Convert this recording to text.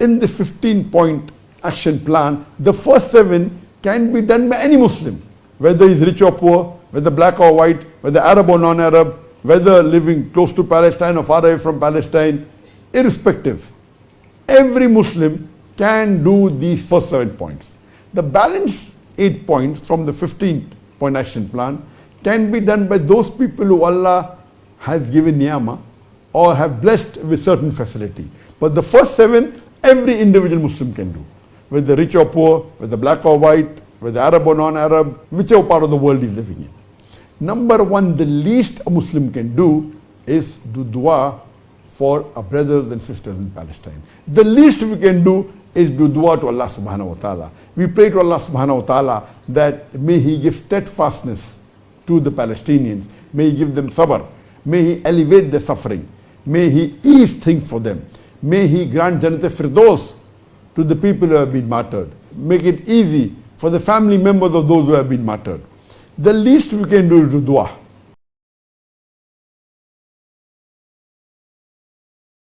in the 15-point action plan, the first 7 can be done by any Muslim, whether he's rich or poor, whether black or white, whether Arab or non-Arab, whether living close to Palestine or far away from Palestine, irrespective. Every Muslim can do these first 7 points. The balance 8 points from the 15-point action plan can be done by those people who Allah has given niyama or have blessed with certain facility. But the first 7, every individual Muslim can do, whether rich or poor, whether black or white, whether Arab or non-Arab, whichever part of the world he's living in. Number 1, the least a Muslim can do is do dua for our brothers and sisters in Palestine. The least we can do is do dua to Allah subhanahu wa ta'ala. We pray to Allah subhanahu wa ta'ala that may He give steadfastness to the Palestinians. May He give them sabr. May He elevate their suffering. May He ease things for them. May He grant Jannat Firdaus to the people who have been martyred. Make it easy for the family members of those who have been martyred. The least we can do is do dua.